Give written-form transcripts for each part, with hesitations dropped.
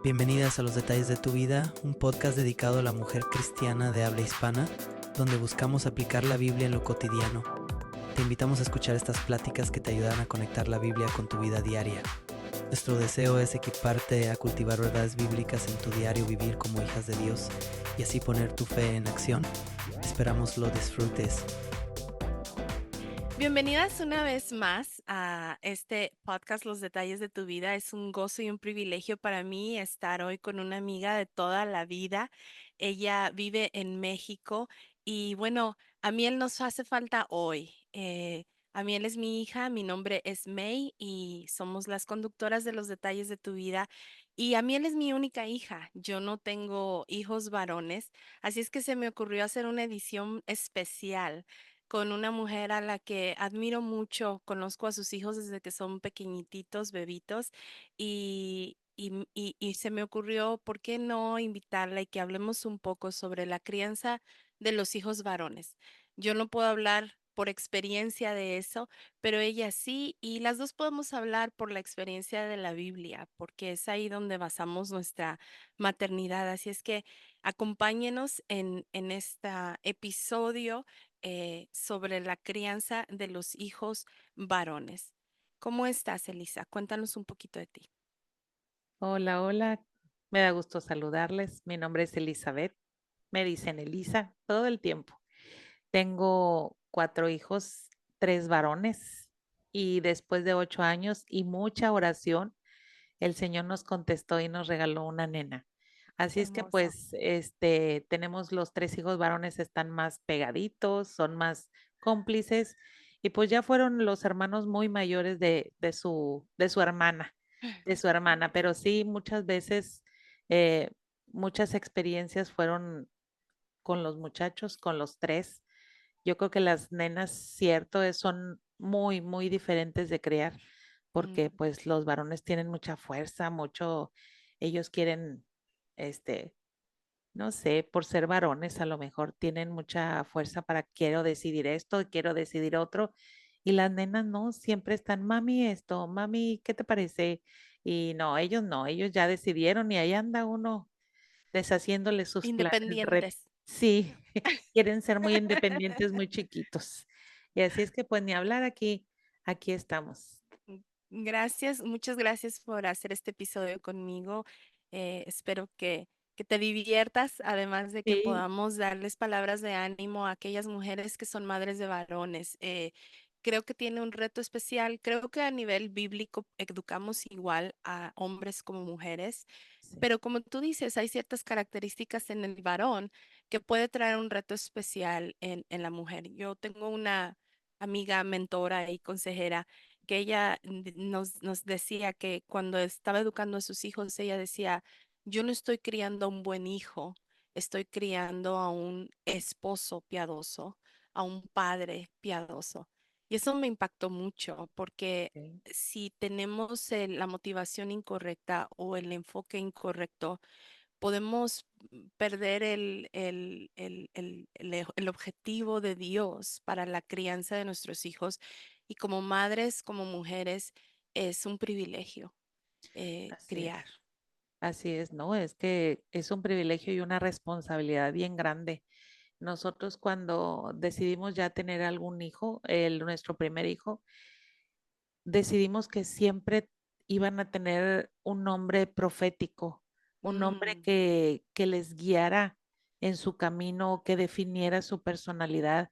Bienvenidas a Los Detalles de tu Vida, un podcast dedicado a la mujer cristiana de habla hispana, donde buscamos aplicar la Biblia en lo cotidiano. Te invitamos a escuchar estas pláticas que te ayudan a conectar la Biblia con tu vida diaria. Nuestro deseo es equiparte a cultivar verdades bíblicas en tu diario vivir como hijas de Dios y así poner tu fe en acción. Esperamos lo disfrutes. Bienvenidas una vez más a este podcast Los Detalles de tu Vida. Es un gozo y un privilegio para mí estar hoy con una amiga de toda la vida. Ella vive en México y bueno, a mí él nos hace falta hoy. A mí él es mi hija, mi nombre es May y somos las conductoras de Los Detalles de tu Vida. Y a mí él es mi única hija. Yo no tengo hijos varones, así es que se me ocurrió hacer una edición especial con una mujer a la que admiro mucho. Conozco a sus hijos desde que son pequeñititos, bebitos, y se me ocurrió, ¿por qué no invitarla y que hablemos un poco sobre la crianza de los hijos varones? Yo no puedo hablar por experiencia de eso, pero ella sí, y las dos podemos hablar por la experiencia de la Biblia, porque es ahí donde basamos nuestra maternidad. Así es que acompáñenos en este episodio sobre la crianza de los hijos varones. ¿Cómo estás, Elisa? Cuéntanos un poquito de ti. Hola, hola. Me da gusto saludarles. Mi nombre es Elizabeth. Me dicen Elisa todo el tiempo. Tengo 4 hijos, 3 varones, y después de 8 años y mucha oración, el Señor nos contestó y nos regaló una nena. Así es que Hermoso. pues, tenemos los 3 hijos varones, están más pegaditos, son más cómplices, y pues ya fueron los hermanos muy mayores de su hermana, pero sí, muchas veces, eh, muchas experiencias fueron con los muchachos, con los tres. Yo creo que las nenas, cierto, son muy, muy diferentes de criar, porque Mm, pues los varones tienen mucha fuerza, ellos quieren, este, no sé, por ser varones a lo mejor tienen mucha fuerza para quiero decidir esto, quiero decidir otro, y las nenas no, siempre están, mami esto, mami, ¿qué te parece? Y no, ellos ya decidieron y ahí anda uno deshaciéndole sus planes. Independientes. Sí, quieren ser muy independientes, muy chiquitos. Y así es que pues ni hablar aquí estamos. Gracias, muchas gracias por hacer este episodio conmigo. Espero que te diviertas, además de que Sí, podamos darles palabras de ánimo a aquellas mujeres que son madres de varones. Creo que tiene un reto especial. Creo que a nivel bíblico educamos igual a hombres como mujeres, sí, pero como tú dices, hay ciertas características en el varón que puede traer un reto especial en la mujer. Yo tengo una amiga, mentora y consejera que ella nos decía que cuando estaba educando a sus hijos, ella decía, yo no estoy criando a un buen hijo, estoy criando a un esposo piadoso, a un padre piadoso. Y eso me impactó mucho porque sí, si tenemos la motivación incorrecta o el enfoque incorrecto, podemos perder el objetivo de Dios para la crianza de nuestros hijos. Y como madres, como mujeres, es un privilegio así criar. es. Así es, ¿no? Es que es un privilegio y una responsabilidad bien grande. Nosotros cuando decidimos ya tener algún hijo, nuestro primer hijo, decidimos que siempre iban a tener un nombre profético, un nombre Mm, que les guiara en su camino, que definiera su personalidad.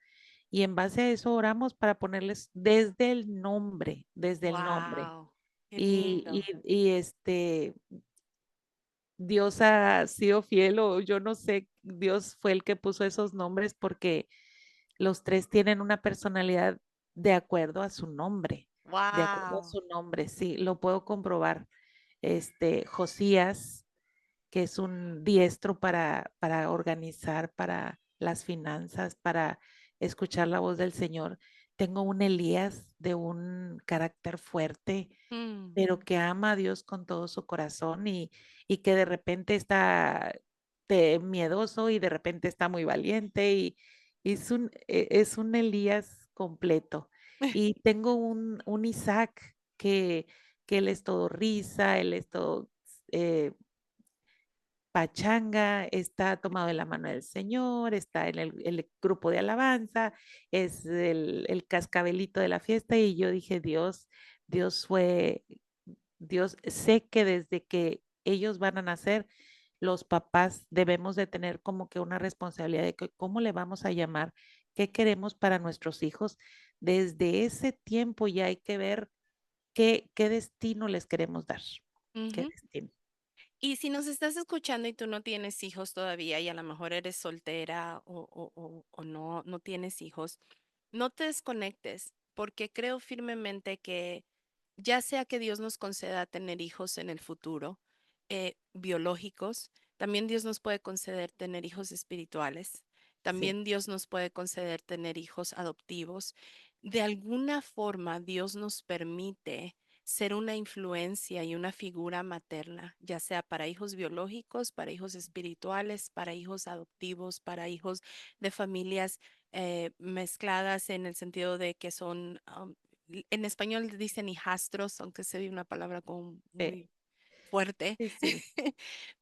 Y en base a eso oramos para ponerles desde el nombre. wow, qué Y, lindo. y, y Dios ha sido fiel, o yo no sé, Dios fue el que puso esos nombres porque los tres tienen una personalidad de acuerdo a su nombre, de acuerdo a Wow. su nombre, sí, lo puedo comprobar. Josías, que es un diestro para organizar, para las finanzas, para escuchar la voz del Señor. Tengo un Elías de un carácter fuerte, Mm, pero que ama a Dios con todo su corazón y que de repente está miedoso y de repente está muy valiente y es un Elías completo. Y tengo un Isaac que él es todo risa, él es todo, eh, pachanga, está tomado de la mano del Señor, está en el grupo de alabanza, es el cascabelito de la fiesta y yo dije, Dios fue, Dios, sé que desde que ellos van a nacer, los papás debemos de tener como que una responsabilidad de que, cómo le vamos a llamar, qué queremos para nuestros hijos. Desde ese tiempo ya hay que ver qué destino les queremos dar, qué Ujú. destino. Y si nos estás escuchando y tú no tienes hijos todavía y a lo mejor eres soltera o no tienes hijos, no te desconectes porque creo firmemente que ya sea que Dios nos conceda tener hijos en el futuro, biológicos, también Dios nos puede conceder tener hijos espirituales, Sí, también Dios nos puede conceder tener hijos adoptivos. De alguna forma, Dios nos permite ser una influencia y una figura materna, ya sea para hijos biológicos, para hijos espirituales, para hijos adoptivos, para hijos de familias mezcladas en el sentido de que son, en español dicen hijastros, aunque se ve una palabra como sí, muy fuerte, sí, sí,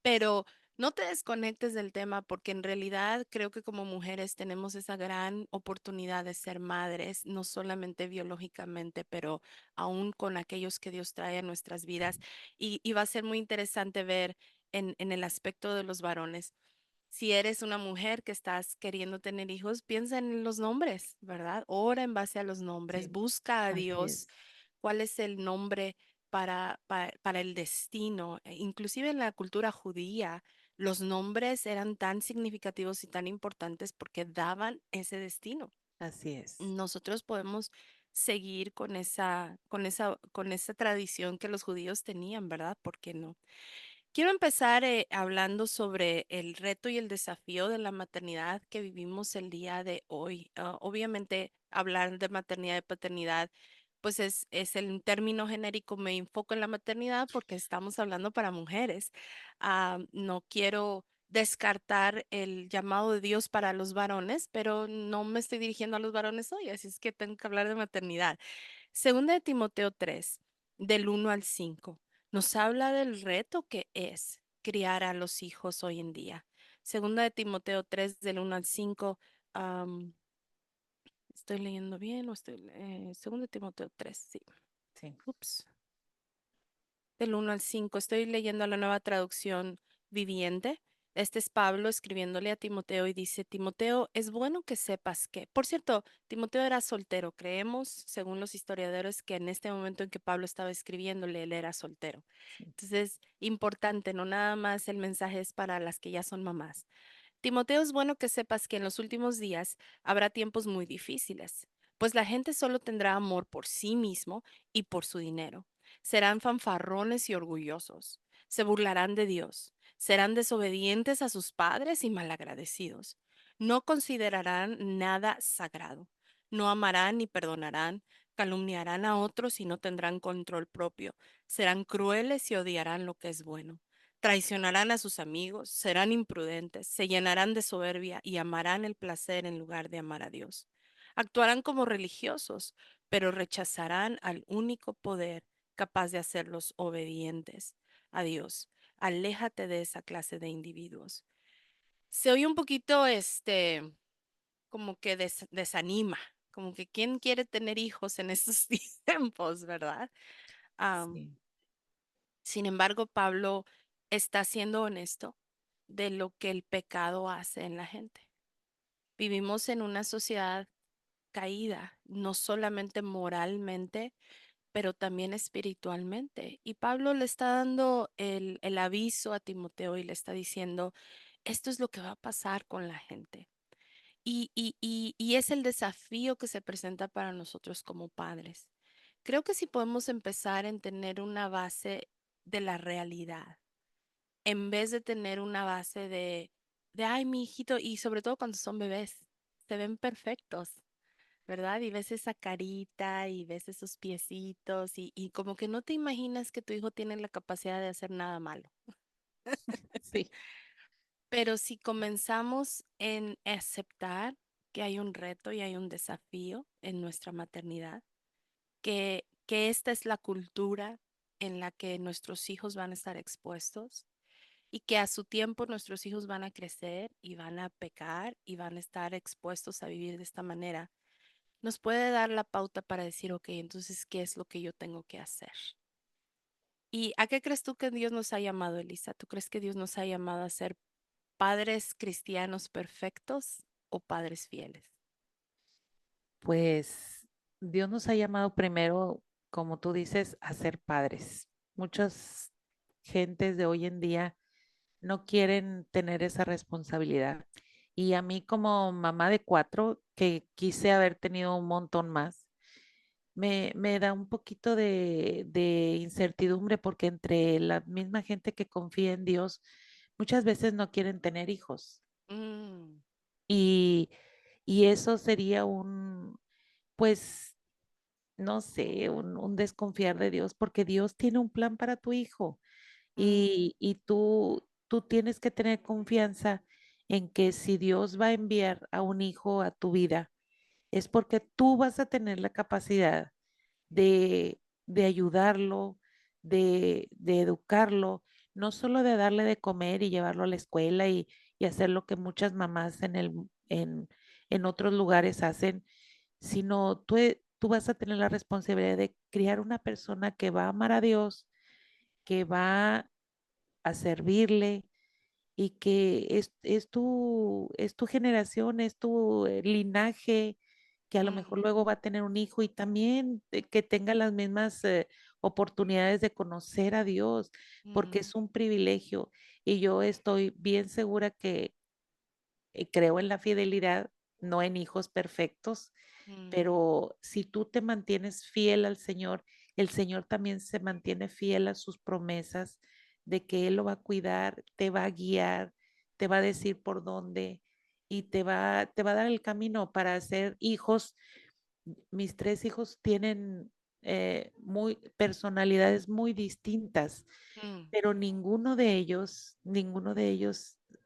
pero no te desconectes del tema porque en realidad creo que como mujeres tenemos esa gran oportunidad de ser madres, no solamente biológicamente, pero aún con aquellos que Dios trae a nuestras vidas. Y va a ser muy interesante ver en el aspecto de los varones. Si eres una mujer que estás queriendo tener hijos, piensa en los nombres, ¿verdad? Ora en base a los nombres, sí, busca a así Dios es, cuál es el nombre para el destino. Inclusive en la cultura judía, los nombres eran tan significativos y tan importantes porque daban ese destino. así es. Nosotros podemos seguir con esa tradición que los judíos tenían, ¿verdad? ¿Por qué no? Quiero empezar hablando sobre el reto y el desafío de la maternidad que vivimos el día de hoy. Obviamente, hablar de maternidad y paternidad, pues es el término genérico, me enfoco en la maternidad porque estamos hablando para mujeres. No quiero descartar el llamado de Dios para los varones, pero no me estoy dirigiendo a los varones hoy, así es que tengo que hablar de maternidad. Segunda de Timoteo 3 del 1 al 5 nos habla del reto que es criar a los hijos hoy en día. Segunda de Timoteo 3 del 1 al 5. am, ¿Estoy leyendo bien o segunda de Timoteo 3? Sí. Sí, Ups. Del 1 al 5. Estoy leyendo la nueva traducción viviente. Este es Pablo escribiéndole a Timoteo y dice, Timoteo, es bueno que sepas que, por cierto, Timoteo era soltero. Creemos, según los historiadores, que en este momento en que Pablo estaba escribiéndole, él era soltero. sí, Entonces, importante, no nada más el mensaje es para las que ya son mamás. Timoteo, es bueno que sepas que en los últimos días habrá tiempos muy difíciles, pues la gente solo tendrá amor por sí mismo y por su dinero. Serán fanfarrones y orgullosos, se burlarán de Dios, serán desobedientes a sus padres y malagradecidos. No considerarán nada sagrado, no amarán ni perdonarán, calumniarán a otros y no tendrán control propio, serán crueles y odiarán lo que es bueno. Traicionarán a sus amigos, serán imprudentes, se llenarán de soberbia y amarán el placer en lugar de amar a Dios. Actuarán como religiosos, pero rechazarán al único poder capaz de hacerlos obedientes a Dios. Aléjate de esa clase de individuos. Se oye un poquito, como que desanima, como que quién quiere tener hijos en estos tiempos, ¿verdad? Am, sí, Sin embargo, Pablo está siendo honesto de lo que el pecado hace en la gente. Vivimos en una sociedad caída, no solamente moralmente, pero también espiritualmente. Y Pablo le está dando el aviso a Timoteo y le está diciendo, esto es lo que va a pasar con la gente. Y es el desafío que se presenta para nosotros como padres. Creo que si podemos empezar en tener una base de la realidad, en vez de tener una base ay, mi hijito, y sobre todo cuando son bebés, se ven perfectos, ¿verdad? Y ves esa carita y ves esos piecitos y como que no te imaginas que tu hijo tiene la capacidad de hacer nada malo. sí, Pero si comenzamos en aceptar que hay un reto y hay un desafío en nuestra maternidad, que esta es la cultura en la que nuestros hijos van a estar expuestos y que a su tiempo nuestros hijos van a crecer y van a pecar y van a estar expuestos a vivir de esta manera, nos puede dar la pauta para decir, ok, entonces, ¿qué es lo que yo tengo que hacer? ¿Y a qué crees tú que Dios nos ha llamado, Elisa? ¿Tú crees que Dios nos ha llamado a ser padres cristianos perfectos o padres fieles? Pues Dios nos ha llamado primero, como tú dices, a ser padres. Muchas gentes de hoy en día no quieren tener esa responsabilidad. Y a mí como mamá de 4, que quise haber tenido un montón más, me da un poquito de incertidumbre porque entre la misma gente que confía en Dios, muchas veces no quieren tener hijos. Mm, Y, y eso sería pues, no sé, un desconfiar de Dios, porque Dios tiene un plan para tu hijo mm, y tú tienes que tener confianza en que si Dios va a enviar a un hijo a tu vida, es porque tú vas a tener la capacidad de ayudarlo, de educarlo, no solo de darle de comer y llevarlo a la escuela y hacer lo que muchas mamás en otros lugares hacen, sino tú vas a tener la responsabilidad de criar una persona que va a amar a Dios, que va a servirle y que es tu generación, es tu linaje, que a lo mejor mm, luego va a tener un hijo y también que tenga las mismas oportunidades de conocer a Dios, porque mm, es un privilegio y yo estoy bien segura que creo en la fidelidad, no en hijos perfectos, mm, pero si tú te mantienes fiel al Señor, el Señor también se mantiene fiel a sus promesas de que Él lo va a cuidar, te va a guiar, te va a decir por dónde y te va a dar el camino para ser hijos. Mis 3 hijos tienen muy personalidades muy distintas, mm. pero ninguno de ellos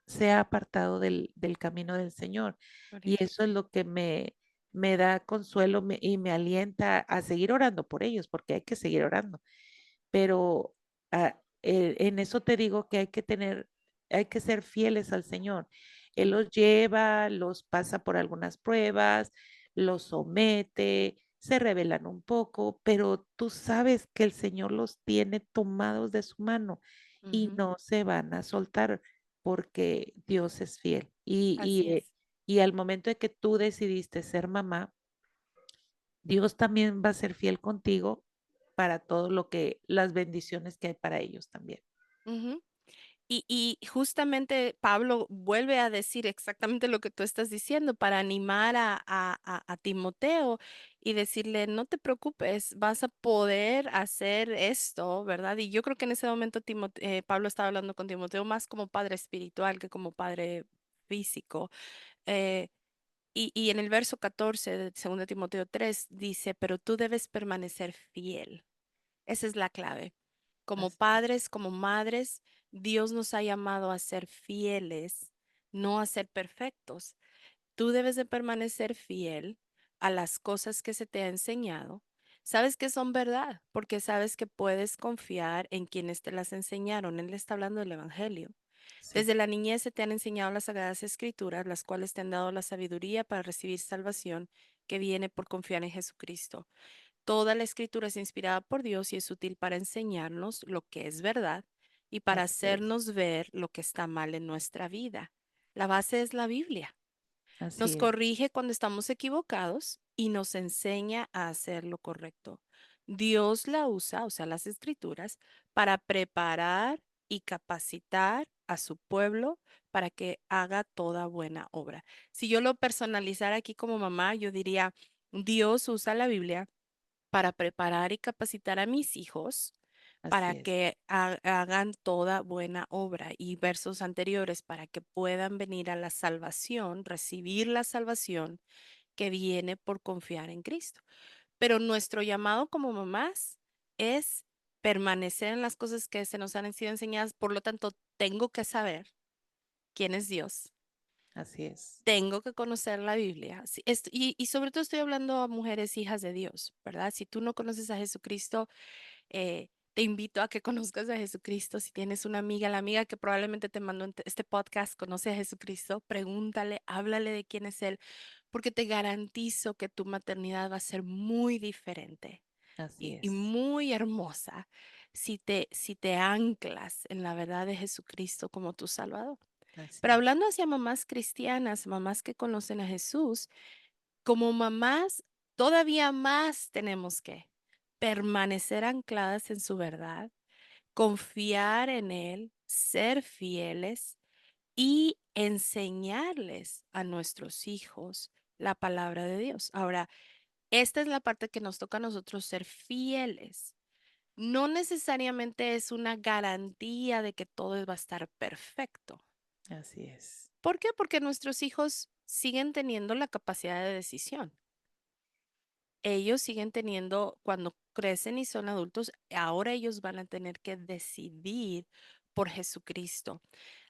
se ha apartado del camino del Señor. Gloria Y a eso es Dios. lo que me da consuelo y me alienta a seguir orando por ellos, porque hay que seguir orando. Pero en eso te digo que hay que ser fieles al Señor. Él Mm, los lleva, los pasa por algunas pruebas, los somete, se rebelan un poco, pero tú sabes que el Señor los tiene tomados de su mano y ujú. no se van a soltar porque Dios es fiel. Así es. Y al momento de que tú decidiste ser mamá, Dios también va a ser fiel contigo para todo las bendiciones que hay para ellos también. Ujú. Y justamente Pablo vuelve a decir exactamente lo que tú estás diciendo para animar a Timoteo y decirle, no te preocupes, vas a poder hacer esto, ¿verdad? Y yo creo que en ese momento Pablo estaba hablando con Timoteo más como padre espiritual que como padre físico. Eh, y en el verso 14 de 2 Timoteo 3 dice, pero tú debes permanecer fiel. Esa es la clave. Como Así es, padres, como madres, Dios nos ha llamado a ser fieles, no a ser perfectos. Tú debes de permanecer fiel a las cosas que se te ha enseñado. Sabes que son verdad, porque sabes que puedes confiar en quienes te las enseñaron. Él está hablando del Evangelio. sí, Desde la niñez se te han enseñado las sagradas escrituras, las cuales te han dado la sabiduría para recibir salvación que viene por confiar en Jesucristo. Toda la escritura es inspirada por Dios y es útil para enseñarnos lo que es verdad y para así es, hacernos ver lo que está mal en nuestra vida. La base es la Biblia. Nos así es, corrige cuando estamos equivocados y nos enseña a hacer lo correcto. Dios la usa, o sea, las escrituras, para preparar y capacitar a su pueblo para que haga toda buena obra. Si yo lo personalizara aquí como mamá, yo diría, Dios usa la Biblia para preparar y capacitar a mis hijos así para es, que hagan toda buena obra y versos anteriores para que puedan venir a la salvación, recibir la salvación que viene por confiar en Cristo. Pero nuestro llamado como mamás es permanecer en las cosas que se nos han sido enseñadas, por lo tanto, tengo que saber quién es Dios. así es, Tengo que conocer la Biblia. Y sobre todo estoy hablando a mujeres hijas de Dios, ¿verdad? Si tú no conoces a Jesucristo, te invito a que conozcas a Jesucristo. Si tienes una amiga, la amiga que probablemente te mandó este podcast, conoce a Jesucristo, pregúntale, háblale de quién es Él, porque te garantizo que tu maternidad va a ser muy diferente Así y es, muy hermosa si te anclas en la verdad de Jesucristo como tu Salvador. así Pero es, hablando hacia mamás cristianas, mamás que conocen a Jesús, como mamás, todavía más tenemos que permanecer ancladas en su verdad, confiar en Él, ser fieles y enseñarles a nuestros hijos la palabra de Dios. Ahora, esta es la parte que nos toca a nosotros ser fieles. No necesariamente es una garantía de que todo va a estar perfecto. así es, ¿Por qué? Porque nuestros hijos siguen teniendo la capacidad de decisión. Ellos siguen teniendo, cuando crecen y son adultos, ahora ellos van a tener que decidir por Jesucristo.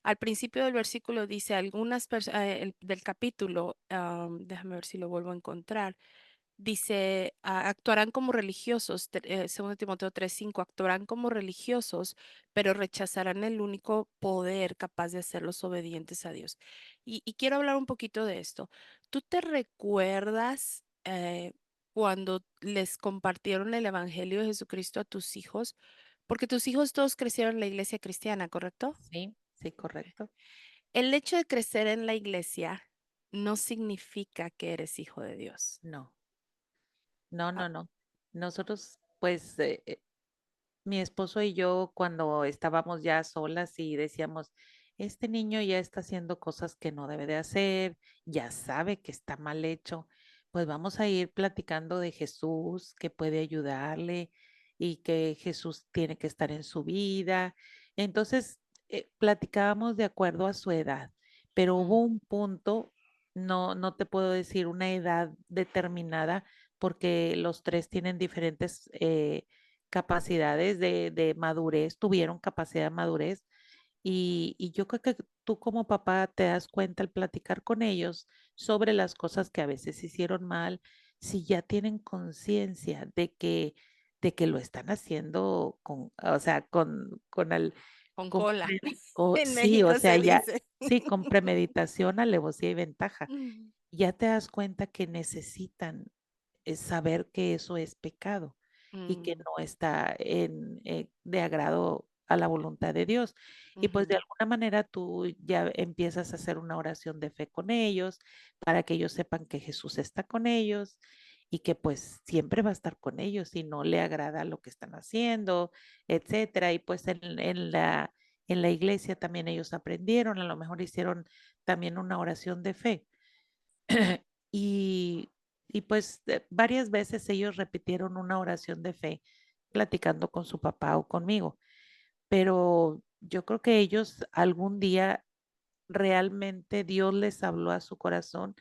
Al principio del versículo dice, algunas personas, del capítulo, déjame ver si lo vuelvo a encontrar. Dice, actuarán como religiosos, 2 Timoteo 3:5, actuarán como religiosos, pero rechazarán el único poder capaz de hacerlos obedientes a Dios. Y quiero hablar un poquito de esto. ¿Tú te recuerdas cuando les compartieron el Evangelio de Jesucristo a tus hijos? Porque tus hijos todos crecieron en la iglesia cristiana, ¿correcto? sí, sí, correcto. El hecho de crecer en la iglesia no significa que eres hijo de Dios. No, no, Ah, no, no. Nosotros, pues, mi esposo y yo, cuando estábamos ya solas y decíamos, este niño ya está haciendo cosas que no debe de hacer, ya sabe que está mal hecho, pues vamos a ir platicando de Jesús, que puede ayudarle y que Jesús tiene que estar en su vida. Entonces, platicábamos de acuerdo a su edad, pero hubo mm, un punto, no te puedo decir una edad determinada, porque los tres tienen diferentes capacidades de madurez, tuvieron capacidad de madurez. Y yo creo que tú como papá te das cuenta al platicar con ellos sobre las cosas que a veces hicieron mal, si ya tienen conciencia de que lo están haciendo con, o sea, con el, con con cola. En sí, o México sea, se ya, dice. sí, con premeditación, alevosía y ventaja. Mm, Ya te das cuenta que necesitan saber que eso es pecado y que mm, no está de agrado a la voluntad de Dios. Y pues de ujú, alguna manera tú ya empiezas a hacer una oración de fe con ellos para que ellos sepan que Jesús está con ellos y que pues siempre va a estar con ellos y no le agrada lo que están haciendo, etcétera. Y pues en la iglesia también ellos aprendieron, a lo mejor hicieron también una oración de fe. Y, y pues varias veces ellos repitieron una oración de fe platicando con su papá o conmigo, pero yo creo que ellos algún día realmente Dios les habló a su corazón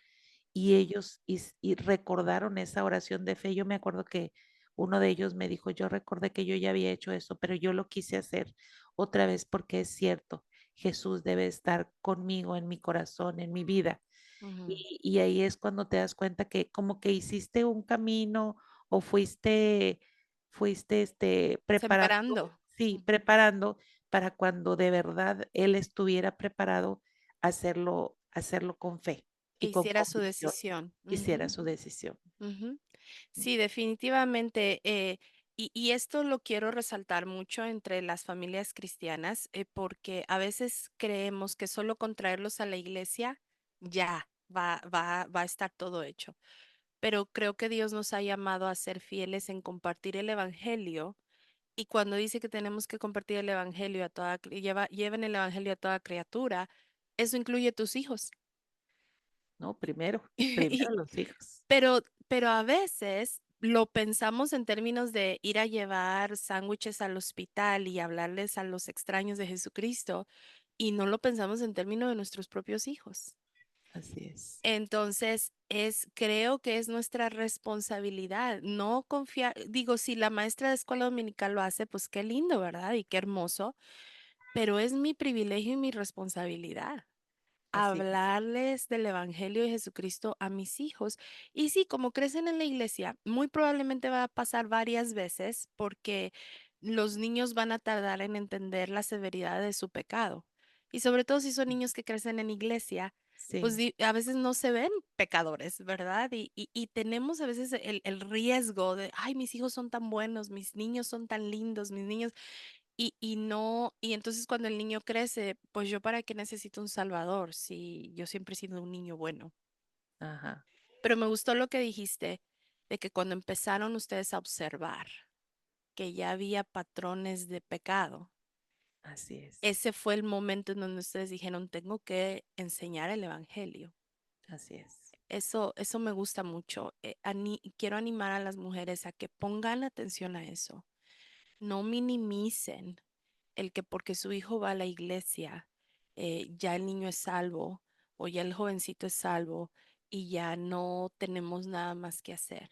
y ellos y recordaron esa oración de fe. Yo me acuerdo que uno de ellos me dijo, yo recordé que yo ya había hecho eso, pero yo lo quise hacer otra vez porque es cierto, Jesús debe estar conmigo en mi corazón, en mi vida. ujú. Y ahí es cuando te das cuenta que como que hiciste un camino o fuiste preparando, Sembrando. sí, Ujú. preparando para cuando de verdad él estuviera preparado hacerlo con fe Que y con hiciera su convicción, decisión. hiciera Ujú, su decisión. ujú. Sí, definitivamente. Y esto lo quiero resaltar mucho entre las familias cristianas, porque a veces creemos que solo con traerlos a la iglesia ya va a estar todo hecho. Pero creo que Dios nos ha llamado a ser fieles en compartir el evangelio. Y cuando dice que tenemos que compartir el evangelio a lleven el evangelio a toda criatura, eso incluye tus hijos. No, primero, Y- primero los hijos. pero a veces lo pensamos en términos de ir a llevar sándwiches al hospital y hablarles a los extraños de Jesucristo, y no lo pensamos en términos de nuestros propios hijos. Así es. Entonces, creo que es nuestra responsabilidad no confiar, digo, si la maestra de escuela dominical lo hace, pues qué lindo, ¿verdad? Y qué hermoso, pero es mi privilegio y mi responsabilidad Así es. hablarles del Evangelio de Jesucristo a mis hijos. Y sí, como crecen en la iglesia, muy probablemente va a pasar varias veces porque los niños van a tardar en entender la severidad de su pecado. Y sobre todo si son niños que crecen en iglesia, pues Sí, a veces no se ven pecadores, ¿verdad? Y tenemos a veces el riesgo de, ay, mis hijos son tan buenos, mis niños son tan lindos, mis niños, y no, y entonces cuando el niño crece, pues yo para qué necesito un salvador si yo siempre he sido un niño bueno. ajá, Pero me gustó lo que dijiste de que cuando empezaron ustedes a observar que ya había patrones de pecado, así es, ese fue el momento en donde ustedes dijeron, tengo que enseñar el evangelio. así es, Eso me gusta mucho. Quiero animar a las mujeres a que pongan atención a eso. No minimicen el que porque su hijo va a la iglesia, ya el niño es salvo o ya el jovencito es salvo y ya no tenemos nada más que hacer.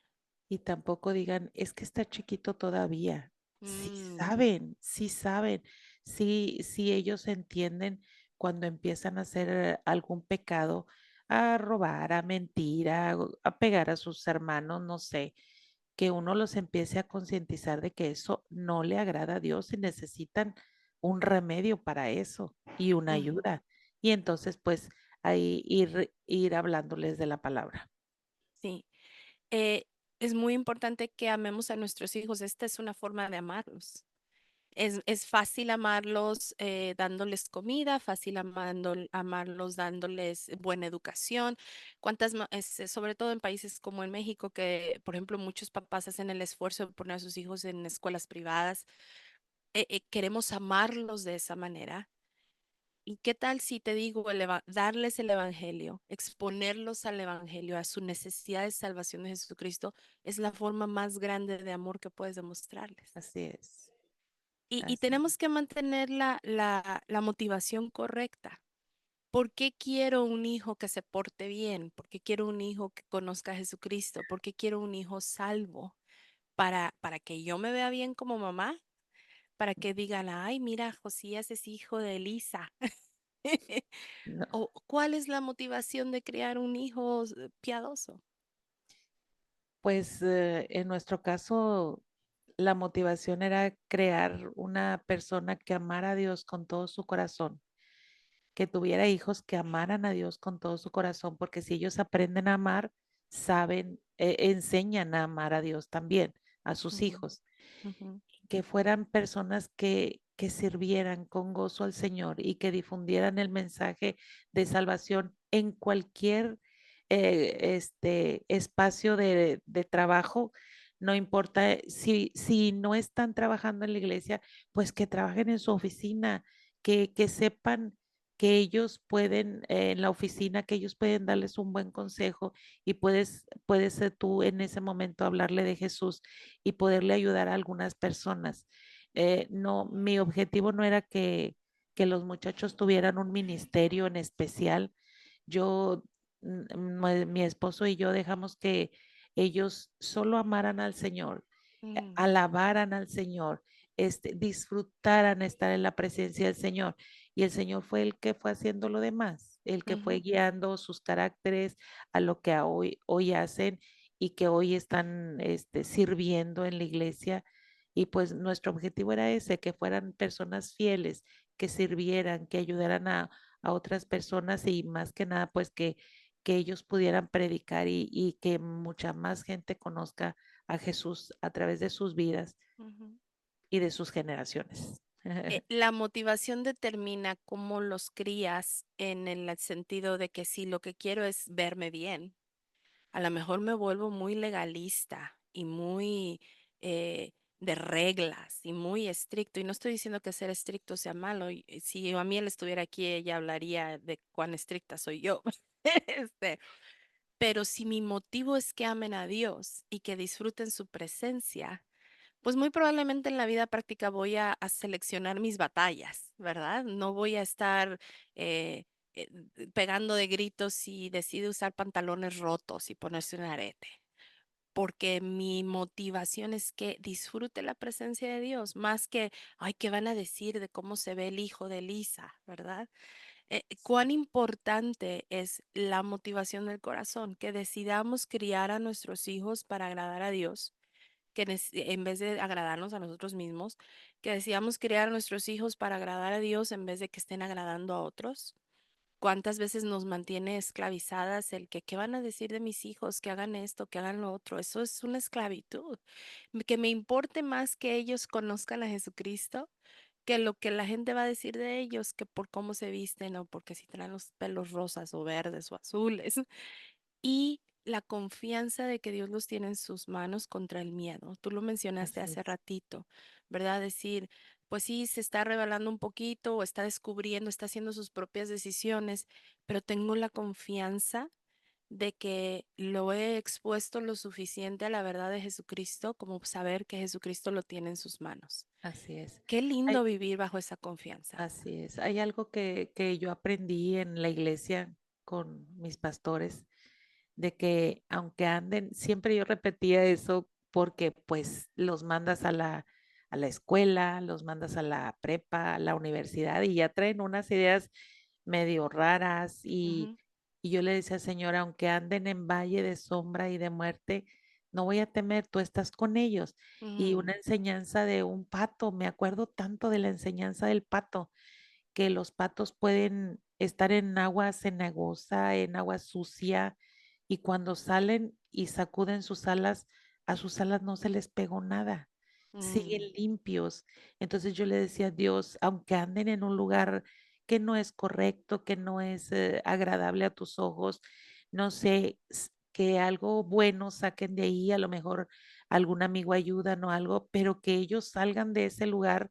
y tampoco digan, es que está chiquito todavía. Mm, Sí saben, sí ellos entienden cuando empiezan a hacer algún pecado, a robar, a mentir, a pegar a sus hermanos, no sé, que uno los empiece a concientizar de que eso no le agrada a Dios y necesitan un remedio para eso y una ujú. ayuda. Y entonces, pues, ahí ir hablándoles de la palabra. Sí, eh, es muy importante que amemos a nuestros hijos. Esta es una forma de amarlos. Es fácil amarlos dándoles comida, fácil amarlos dándoles buena educación. Sobre todo en países como en México, que por ejemplo muchos papás hacen el esfuerzo de poner a sus hijos en escuelas privadas, queremos amarlos de esa manera. ¿Y qué tal si te digo darles el evangelio, exponerlos al evangelio, a su necesidad de salvación de Jesucristo, es la forma más grande de amor que puedes demostrarles? Así es, Y así tenemos es. que mantener la motivación correcta. ¿Por qué quiero un hijo que se porte bien? ¿Por qué quiero un hijo que conozca a Jesucristo? ¿Por qué quiero un hijo salvo? Para que yo me vea bien como mamá, para que digan, ay, mira, Josías es hijo de Elisa. No, ¿O cuál es la motivación de criar un hijo piadoso? pues en nuestro caso, la motivación era crear una persona que amara a Dios con todo su corazón, que tuviera hijos que amaran a Dios con todo su corazón, porque si ellos aprenden a amar, saben, enseñan a amar a Dios también, a sus Ujú, hijos. ujú, Que fueran personas que sirvieran con gozo al Señor y que difundieran el mensaje de salvación en cualquier espacio de trabajo. No importa si no están trabajando en la iglesia, pues que trabajen en su oficina, que sepan que ellos pueden, en la oficina, que ellos pueden darles un buen consejo y puedes tú en ese momento hablarle de Jesús y poderle ayudar a algunas personas. No, mi objetivo no era que los muchachos tuvieran un ministerio en especial. Yo, mi esposo y yo dejamos que ellos solo amaran al Señor, mm, alabaran al Señor, disfrutaran estar en la presencia del Señor. Y el Señor fue el que fue haciendo lo demás, el que fue ujú, guiando sus caracteres a lo que hoy hacen y que hoy están sirviendo en la iglesia. Y pues nuestro objetivo era ese, que fueran personas fieles, que sirvieran, que ayudaran a otras personas y más que nada, pues que ellos pudieran predicar y que mucha más gente conozca a Jesús a través de sus vidas ujú. y de sus generaciones. La motivación determina cómo los crías en el sentido de que si lo que quiero es verme bien, a lo mejor me vuelvo muy legalista y muy de reglas y muy estricto. Y no estoy diciendo que ser estricto sea malo. Si a mí él estuviera aquí, ella hablaría de cuán estricta soy yo. Este, pero si mi motivo es que amen a Dios y que disfruten su presencia, pues muy probablemente en la vida práctica voy a seleccionar mis batallas, ¿verdad? No voy a estar eh, eh, pegando de gritos si decide usar pantalones rotos y ponerse un arete, porque mi motivación es que disfrute la presencia de Dios, más que, ay, ¿qué van a decir de cómo se ve el hijo de Elisa, ¿verdad? Cuán importante es la motivación del corazón, que decidamos criar a nuestros hijos para agradar a Dios en vez de agradarnos a nosotros mismos, que decidamos criar a nuestros hijos para agradar a Dios en vez de que estén agradando a otros. ¿Cuántas veces nos mantiene esclavizadas el que qué van a decir de mis hijos, que hagan esto, que hagan lo otro? Eso es una esclavitud. Que me importe más que ellos conozcan a Jesucristo que lo que la gente va a decir de ellos, que por cómo se visten o porque si traen los pelos rosas o verdes o azules. Y la confianza de que Dios los tiene en sus manos contra el miedo. Tú lo mencionaste Así hace es, ratito, ¿verdad? Decir, pues sí, se está revelando un poquito o está descubriendo, está haciendo sus propias decisiones, pero tengo la confianza de que lo he expuesto lo suficiente a la verdad de Jesucristo como saber que Jesucristo lo tiene en sus manos. así es. Qué Hay, lindo vivir bajo esa confianza. así es. Hay algo que yo aprendí en la iglesia con mis pastores, de que aunque anden, siempre yo repetía eso porque pues los mandas a la escuela, los mandas a la prepa, a la universidad y ya traen unas ideas medio raras Ujú, y yo le decía, Señor, aunque anden en valle de sombra y de muerte, no voy a temer, tú estás con ellos. Y una ujú, enseñanza de un pato, me acuerdo tanto de la enseñanza del pato, que los patos pueden estar en agua cenagosa, en agua sucia, y cuando salen y sacuden sus alas, a sus alas no se les pegó nada, siguen mm, limpios. Entonces yo le decía a Dios, aunque anden en un lugar que no es correcto, que no es agradable a tus ojos, no sé, que algo bueno saquen de ahí, a lo mejor algún amigo ayuda o algo, pero que ellos salgan de ese lugar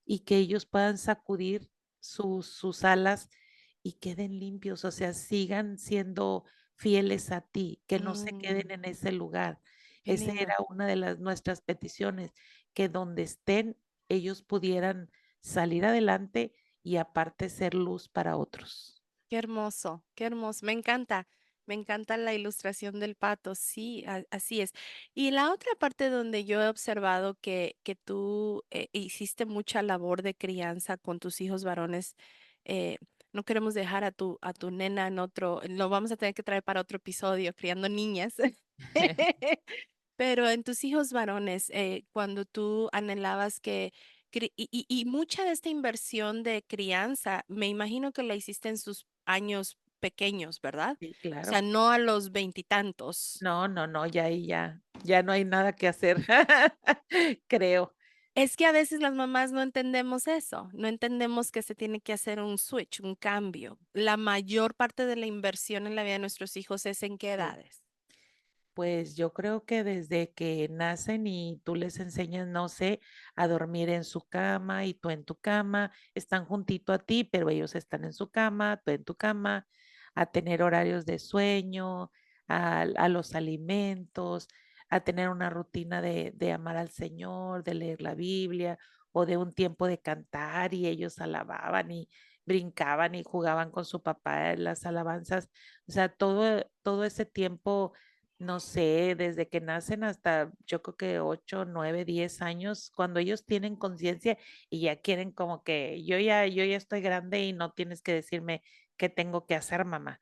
y que ellos puedan sacudir sus alas y queden limpios, o sea, sigan siendo fieles a ti, que no se queden mm, en ese lugar. qué Esa lindo. era una de las nuestras peticiones, que donde estén ellos pudieran salir adelante y aparte ser luz para otros. Qué hermoso, qué hermoso. Me encanta la ilustración del pato. Sí, así es. Y la otra parte donde yo he observado que tú hiciste mucha labor de crianza con tus hijos varones, eh, no queremos dejar a tu nena en otro, lo vamos a tener que traer para otro episodio, criando niñas. Pero en tus hijos varones, cuando tú anhelabas que, y mucha de esta inversión de crianza, me imagino que la hiciste en sus años pequeños, ¿verdad? Sí, O sea, claro. no a los veintitantos. No, no, no, ya ahí ya no hay nada que hacer, creo. Es que a veces las mamás no entendemos eso, no entendemos que se tiene que hacer un switch, un cambio. La mayor parte de la inversión en la vida de nuestros hijos es en qué Sí. edades. Pues yo creo que desde que nacen y tú les enseñas, no sé, a dormir en su cama y tú en tu cama, están juntito a ti, pero ellos están en su cama, tú en tu cama, a tener horarios de sueño, a los alimentos, a tener una rutina de amar al Señor, de leer la Biblia o de un tiempo de cantar y ellos alababan y brincaban y jugaban con su papá en las alabanzas. O sea, todo ese tiempo no sé, desde que nacen hasta yo creo que 8, 9, 10 años, cuando ellos tienen conciencia y ya quieren como que yo ya estoy grande y no tienes que decirme qué tengo que hacer, mamá.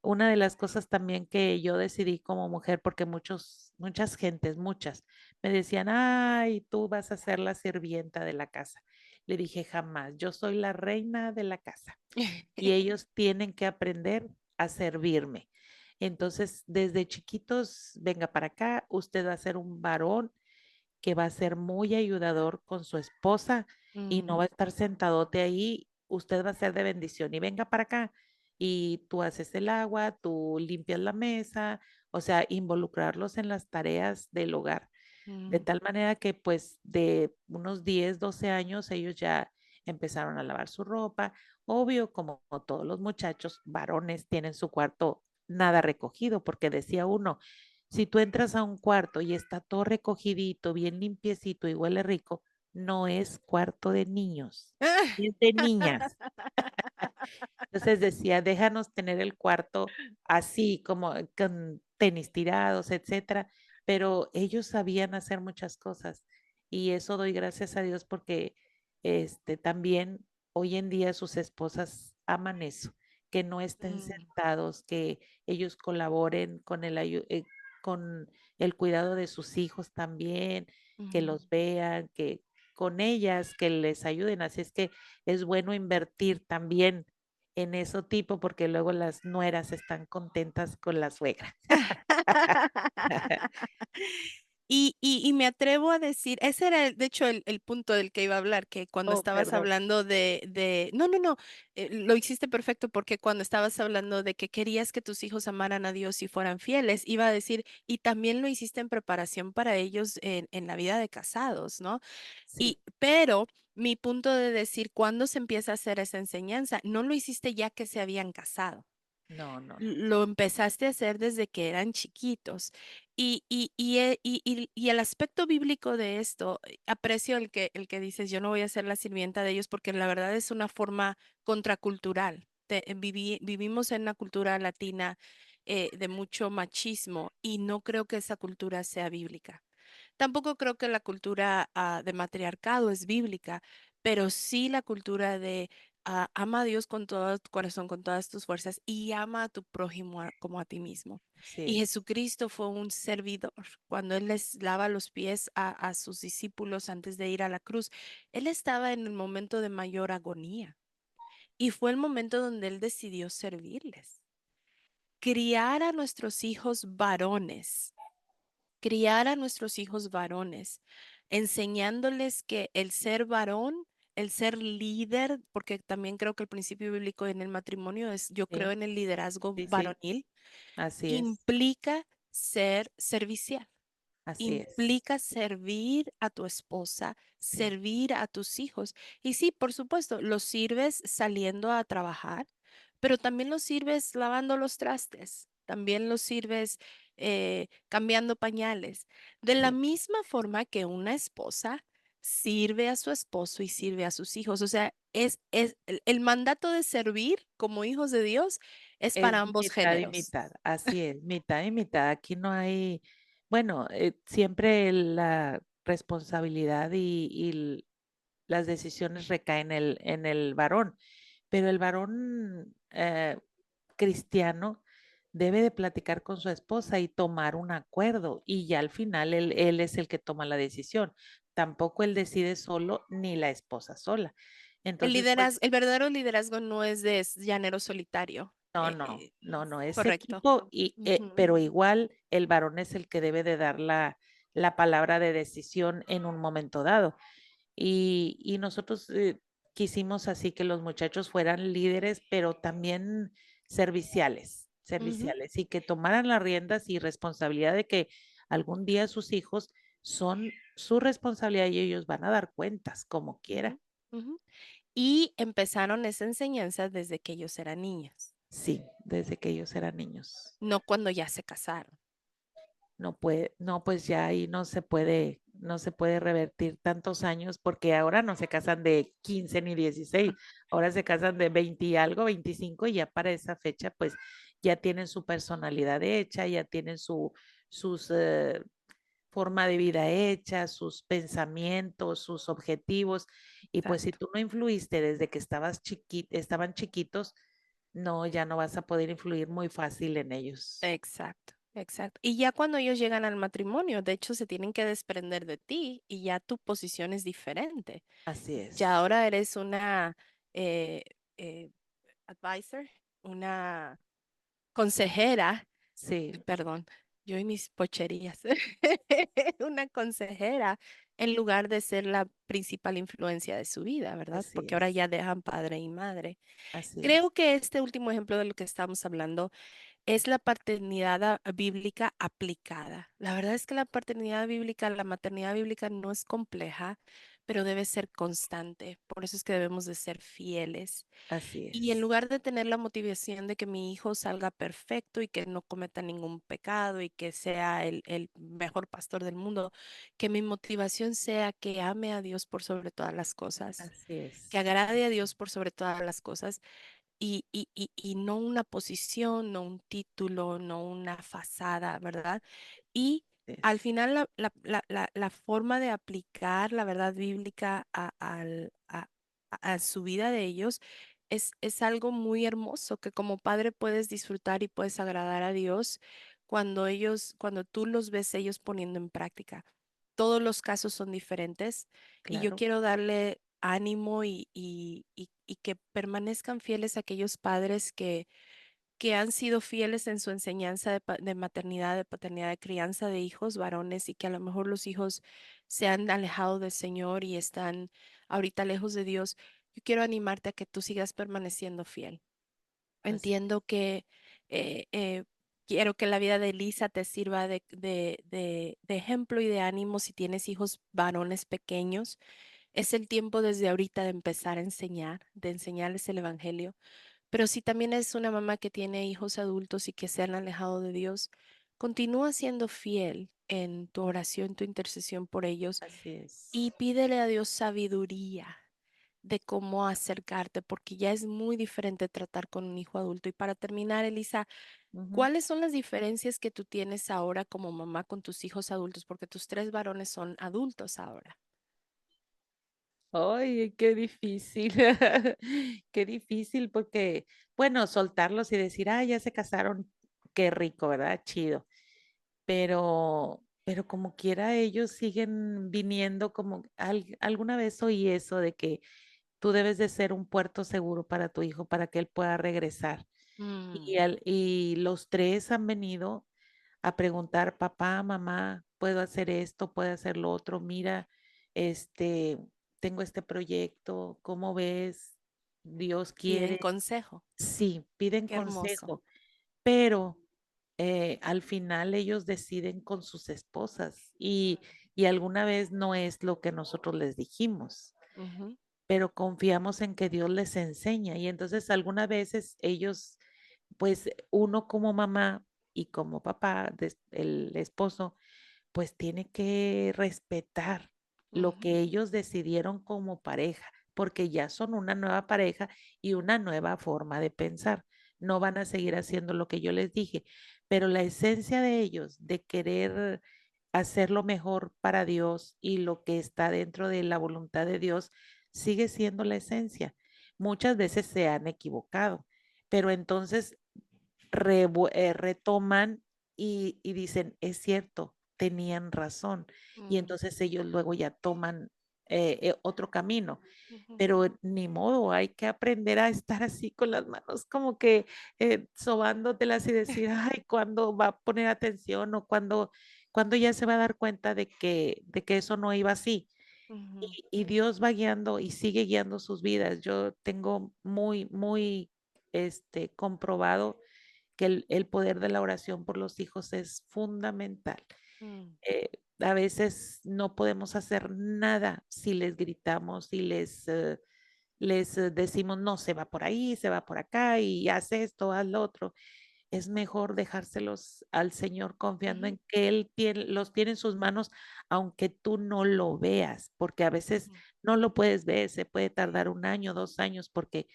Una de las cosas también que yo decidí como mujer, porque muchas gentes, muchas, me decían, ay, tú vas a ser la sirvienta de la casa. Le dije, jamás, yo soy la reina de la casa y ellos tienen que aprender a servirme. Entonces, desde chiquitos, venga para acá, usted va a ser un varón que va a ser muy ayudador con su esposa y no va a Mm, estar sentadote ahí, usted va a ser de bendición y venga para acá y tú haces el agua, tú limpias la mesa, o sea, involucrarlos en las tareas del hogar, de mm, tal manera que pues de unos 10 12 años ellos ya empezaron a lavar su ropa. Obvio, como todos los muchachos varones tienen su cuarto nada recogido, porque decía uno, si tú entras a un cuarto y está todo recogidito, bien limpiecito y huele rico, no es cuarto de niños, es de niñas. Entonces decía, déjanos tener el cuarto así, como con tenis tirados, etcétera, pero ellos sabían hacer muchas cosas y eso doy gracias a Dios porque también hoy en día sus esposas aman eso, que no estén mm, sentados, que ellos colaboren con con el cuidado de sus hijos también, que Ujú. los vean, que con ellas, que les ayuden. Así es que es bueno invertir también en eso tipo, porque luego las nueras están contentas con la suegra. Y me atrevo a decir, ese era, de hecho, el punto del que iba a hablar, que cuando Oh, estabas perdón. hablando no, no, no, lo hiciste perfecto porque cuando estabas hablando de que querías que tus hijos amaran a Dios y fueran fieles, iba a decir, y también lo hiciste en preparación para ellos en la vida de casados, ¿no? Sí, Pero mi punto de decir, ¿cuándo se empieza a hacer esa enseñanza? No lo hiciste ya que se habían casado. no, no, no. Lo empezaste a hacer desde que eran chiquitos. Y el aspecto bíblico de esto, aprecio el que dices, yo no voy a ser la sirvienta de ellos porque la verdad es una forma contracultural. Vivimos en una cultura latina de mucho machismo y no creo que esa cultura sea bíblica. Tampoco creo que la cultura de matriarcado es bíblica, pero sí la cultura de ama a Dios con todo tu corazón, con todas tus fuerzas y ama a tu prójimo como a ti mismo. Así Y es, Jesucristo fue un servidor. Cuando Él les lava los pies a sus discípulos antes de ir a la cruz, Él estaba en el momento de mayor agonía y fue el momento donde Él decidió servirles. Criar a nuestros hijos varones, criar a nuestros hijos varones, enseñándoles que el ser varón, el ser líder, porque también creo que el principio bíblico en el matrimonio es, yo creo sí, en el liderazgo sí, sí, varonil, así es, implica ser servicial. así es, Implica servir a tu esposa, sí, servir a tus hijos. Y sí, por supuesto, los sirves saliendo a trabajar, pero también los sirves lavando los trastes, también los sirves cambiando pañales. De la sí, misma forma que una esposa sirve a su esposo y sirve a sus hijos. O sea, es el mandato de servir como hijos de Dios es es para ambos mitad y géneros. mitad, así es, mitad y mitad. Aquí no hay, bueno, siempre la responsabilidad y las decisiones recaen en el varón, pero el varón cristiano debe de platicar con su esposa y tomar un acuerdo y ya al final él es el que toma la decisión. Tampoco él decide solo ni la esposa sola. Entonces, pues El verdadero liderazgo no es de llanero solitario. no, no, no, no, es Correcto. equipo, Ujú, pero igual el varón es el que debe de dar la palabra de decisión en un momento dado. Y nosotros quisimos así que los muchachos fueran líderes, pero también serviciales, ujú, serviciales, y que tomaran las riendas y responsabilidad de que algún día sus hijos son su responsabilidad y ellos van a dar cuentas como quiera. ujú, ujú. Y empezaron esa enseñanza desde que ellos eran niños, Sí, desde que ellos eran niños. no cuando ya se casaron. No puede, no, pues ya ahí no se puede revertir tantos años porque ahora no se casan de 15 ni 16, ahora se casan de 20 y algo, 25 y ya para esa fecha pues ya tienen su personalidad hecha, ya tienen sus forma de vida hecha, sus pensamientos, sus objetivos y pues si Exacto. tú no influiste desde que estaban chiquitos, no, ya no vas a poder influir muy fácil en ellos. Exacto, exacto. Y ya cuando ellos llegan al matrimonio, de hecho, se tienen que desprender de ti y ya tu posición es diferente. Así Ya es. ahora eres una eh, eh, advisor, una consejera. Sí, Perdón, yo y mis pocherías, una consejera en lugar de ser la principal influencia de su vida, ¿verdad? así Porque ahora es, ya dejan padre y madre. así Creo es, que este último ejemplo de lo que estamos hablando es la paternidad bíblica aplicada. La verdad es que la paternidad bíblica, la maternidad bíblica no es compleja, pero debe ser constante. Por eso es que debemos de ser fieles. así Y en es, lugar de tener la motivación de que mi hijo salga perfecto y que no cometa ningún pecado y que sea el mejor pastor del mundo, que mi motivación sea que ame a Dios por sobre todas las cosas, así que es, agrade a Dios por sobre todas las cosas y no una posición, no un título, no una fachada, ¿verdad? Y al es, final la forma de aplicar la verdad bíblica a su vida de ellos es algo muy hermoso que como padre puedes disfrutar y puedes agradar a Dios cuando tú los ves ellos poniendo en práctica. Todos los casos son diferentes y yo Claro, quiero darle ánimo y que permanezcan fieles a aquellos padres que han sido fieles en su enseñanza de maternidad, de paternidad, de crianza de hijos varones y que a lo mejor los hijos se han alejado del Señor y están ahorita lejos de Dios. Yo quiero animarte a que tú sigas permaneciendo fiel. así. Entiendo que quiero que la vida de Elisa te sirva de ejemplo y de ánimo si tienes hijos varones pequeños. Es el tiempo desde ahorita de empezar a enseñar, de enseñarles el Evangelio. Pero si también es una mamá que tiene hijos adultos y que se han alejado de Dios, continúa siendo fiel en tu oración, tu intercesión por ellos Así y es. pídele a Dios sabiduría de cómo acercarte, porque ya es muy diferente tratar con un hijo adulto. Y para terminar, Elisa, Ujú. ¿cuáles son las diferencias que tú tienes ahora como mamá con tus hijos adultos? Porque tus tres varones son adultos ahora. Ay, qué difícil, qué difícil porque, bueno, soltarlos y decir, ah, ya se casaron, qué rico, ¿verdad? Chido. Pero como quiera, ellos siguen viniendo como, alguna vez oí eso de que tú debes de ser un puerto seguro para tu hijo para que él pueda regresar. Mm, Y los tres han venido a preguntar, papá, mamá, ¿puedo hacer esto? ¿Puedo hacer lo otro? Mira, este, tengo este proyecto, ¿cómo ves? Dios piden quiere. consejo. Sí, piden Qué hermoso. consejo, pero al final ellos deciden con sus esposas y alguna vez no es lo que nosotros les dijimos, Ujú, pero confiamos en que Dios les enseña y entonces algunas veces ellos, pues uno como mamá y como papá, el esposo, pues tiene que respetar lo ujú, que ellos decidieron como pareja, porque ya son una nueva pareja y una nueva forma de pensar. No van a seguir haciendo lo que yo les dije, pero la esencia de ellos, de querer hacer lo mejor para Dios y lo que está dentro de la voluntad de Dios, sigue siendo la esencia. Muchas veces se han equivocado, pero entonces retoman y dicen, es cierto, tenían razón. Y mm, entonces ellos luego ya toman otro camino. ujú, Pero ni modo, hay que aprender a estar así con las manos como que sobándotelas y decir, ay, ¿cuándo va a poner atención o cuándo ya se va a dar cuenta de que eso no iba así? ujú, Y Dios va guiando y sigue guiando sus vidas. Yo tengo muy comprobado que el poder de la oración por los hijos es fundamental. mm, Eh, a veces no podemos hacer nada si les gritamos, si les decimos, no, se va por ahí, se va por acá y haz esto, haz lo otro. Es mejor dejárselos al Señor confiando ujú, en que Él los tiene en sus manos, aunque tú no lo veas, porque a veces ujú, no lo puedes ver, se puede tardar un año, 2 años, porque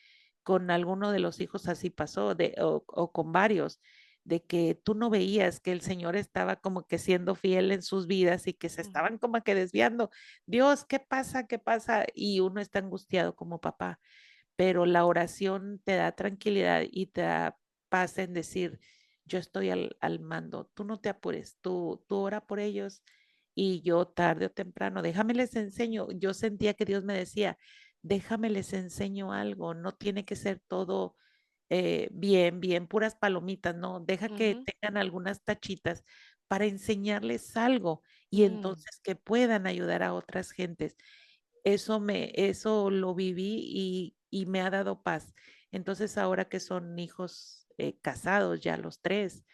con alguno de los hijos así pasó, o con varios, de que tú no veías que el Señor estaba como que siendo fiel en sus vidas y que se ujú, estaban como que desviando. Dios, ¿qué pasa? ¿Qué pasa? Y uno está angustiado como papá, pero la oración te da tranquilidad y te da paz en decir, yo estoy al mando, tú no te apures, tú ora por ellos y yo tarde o temprano, déjame les enseño. Yo sentía que Dios me decía, déjame les enseño algo, no tiene que ser todo bien, puras palomitas, no, deja que ujú, tengan algunas tachitas para enseñarles algo y mm, entonces que puedan ayudar a otras gentes. Eso lo viví y me ha dado paz. Entonces, ahora que son hijos casados, ya los tres,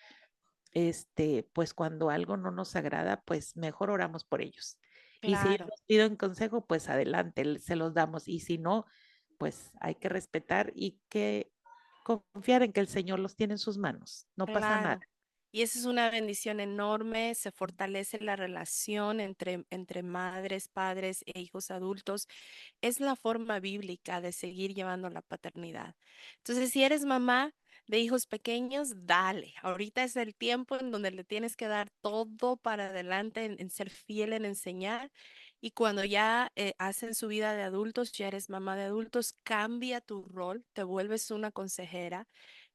pues cuando algo no nos agrada, pues mejor oramos por ellos. Y si ellos claro, nos piden consejo, pues adelante, se los damos. Y si no, pues hay que respetar y que confiar en que el Señor los tiene en sus manos. No pasa nada. claro. Y esa es una bendición enorme, se fortalece la relación entre madres, padres e hijos adultos. Es la forma bíblica de seguir llevando la paternidad. Entonces, si eres mamá de hijos pequeños, dale. Ahorita es el tiempo en donde le tienes que dar todo para adelante en ser fiel en enseñar. Y cuando ya hacen su vida de adultos, ya eres mamá de adultos, cambia tu rol, te vuelves una consejera.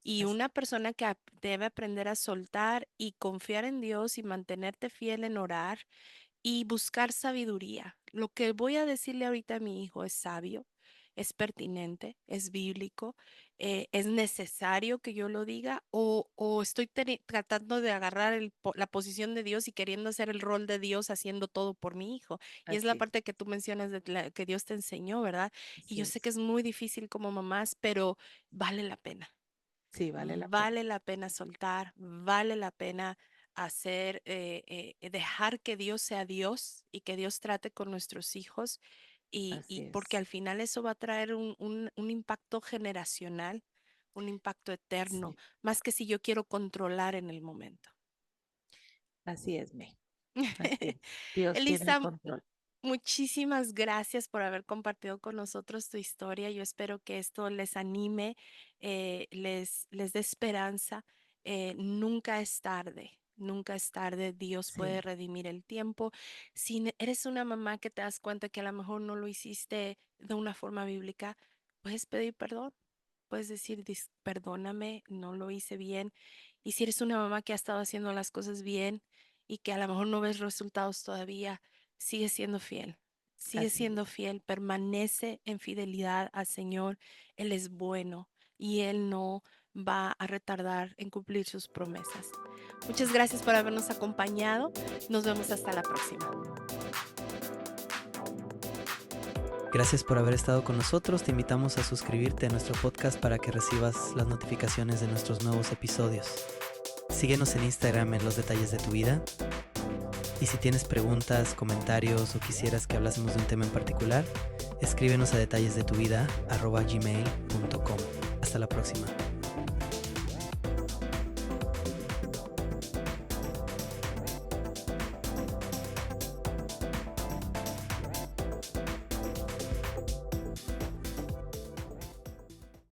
Y Así- una persona que debe aprender a soltar y confiar en Dios y mantenerte fiel en orar y buscar sabiduría. Lo que voy a decirle ahorita a mi hijo es sabio, es pertinente, es bíblico, es necesario que yo lo diga o estoy tratando de agarrar la posición de Dios y queriendo hacer el rol de Dios haciendo todo por mi hijo. Y es la Así es, parte que tú mencionas de que Dios te enseñó, ¿verdad? Y así yo sé que es. es muy difícil como mamás, pero vale la pena. Sí, vale la pena. Vale la pena soltar, vale la pena dejar que Dios sea Dios y que Dios trate con nuestros hijos Así y porque es. al final eso va a traer un impacto generacional, un impacto eterno, Sí, más que si yo quiero controlar en el momento. así es, May. Así es. Dios tiene el Elisa, control. muchísimas gracias por haber compartido con nosotros tu historia. Yo espero que esto les anime, les dé esperanza. Nunca es tarde, nunca es tarde. Dios puede Sí, redimir el tiempo. Si eres una mamá que te das cuenta que a lo mejor no lo hiciste de una forma bíblica, puedes pedir perdón. Puedes decir, perdóname, no lo hice bien. Y si eres una mamá que ha estado haciendo las cosas bien y que a lo mejor no ves resultados todavía, sigue así siendo es. fiel, permanece en fidelidad al Señor. Él es bueno y Él no va a retardar en cumplir sus promesas. Muchas gracias por habernos acompañado. Nos vemos hasta la próxima. Gracias por haber estado con nosotros. Te invitamos a suscribirte a nuestro podcast para que recibas las notificaciones de nuestros nuevos episodios. Síguenos en Instagram en Los Detalles de tu Vida. Y si tienes preguntas, comentarios o quisieras que hablásemos de un tema en particular, escríbenos a detallesdetuvida@gmail.com. Hasta la próxima.